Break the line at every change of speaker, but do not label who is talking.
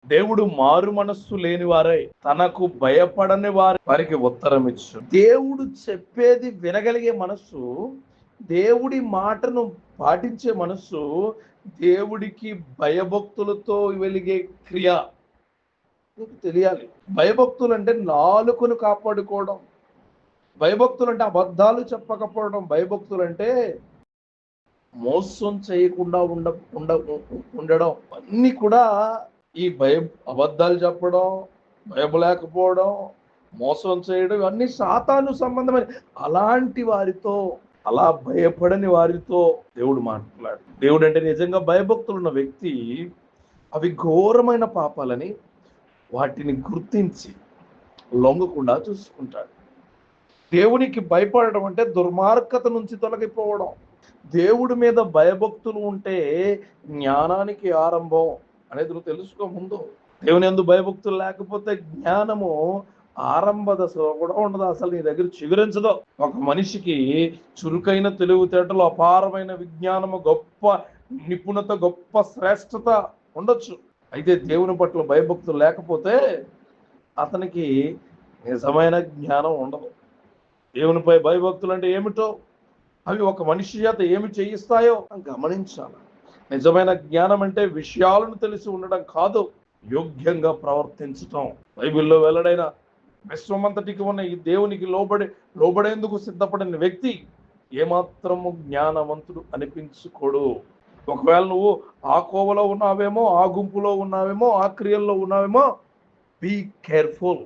దేవుడు మారు మనస్సు లేని వారై తనకు భయపడని వారికి ఉత్తరం ఇచ్చు. దేవుడు చెప్పేది వినగలిగే మనస్సు, దేవుడి మాటను పాటించే మనస్సు, దేవుడికి భయభక్తులతో వెలిగే క్రియ నీకు తెలియాలి. భయభక్తులు అంటే నాలుకను కాపాడుకోవడం, భయభక్తులు అంటే అబద్ధాలు చెప్పకపోవడం, భయభక్తులు అంటే మోసం చేయకుండా ఉండడం. అన్నీ కూడా ఈ అబద్ధాలు చెప్పడం, భయపడలేకపోవడం, మోసం చేయడం, ఇవన్నీ సాతాను సంబంధమైన. అలాంటి వారితో, అలా భయపడని వారితో దేవుడు మాట్లాడు. దేవుడు అంటే నిజంగా భయభక్తులు ఉన్న వ్యక్తి అవి ఘోరమైన పాపాలని వాటిని గుర్తించి లొంగకుండా చూసుకుంటాడు. దేవునికి భయపడడం అంటే దుర్మార్గత నుంచి తొలగిపోవడం. దేవుడి మీద భయభక్తులు ఉంటే జ్ఞానానికి ఆరంభం అనేది నువ్వు తెలుసుకో. ముందు దేవుని యందు భయభక్తులు లేకపోతే జ్ఞానము ఆరంభ దశలో కూడా ఉండదు, అసలు నీ దగ్గర చిగురించదు. ఒక మనిషికి చురుకైన తెలివితేటలు, అపారమైన విజ్ఞానము, గొప్ప నిపుణత, గొప్ప శ్రేష్టత ఉండొచ్చు. అయితే దేవుని పట్ల భయభక్తులు లేకపోతే అతనికి నిజమైన జ్ఞానం ఉండదు. దేవునిపై భయభక్తులు అంటే ఏమిటో, అవి ఒక మనిషి చేత ఏమి చేయిస్తాయో గమనించాలి. నిజమైన జ్ఞానం అంటే విషయాలను తెలిసి ఉండడం కాదు, యోగ్యంగా ప్రవర్తించటం. బైబిల్లో వెల్లడైన విశ్వమంతటికి ఉన్న ఈ దేవునికి లోబడేందుకు సిద్ధపడిన వ్యక్తి ఏమాత్రము జ్ఞానవంతుడు అనిపించుకోడు. ఒకవేళ నువ్వు ఆ కోవలో ఉన్నావేమో, ఆ గుంపులో ఉన్నావేమో, ఆ క్రియల్లో ఉన్నావేమో, బీ కేర్ఫుల్.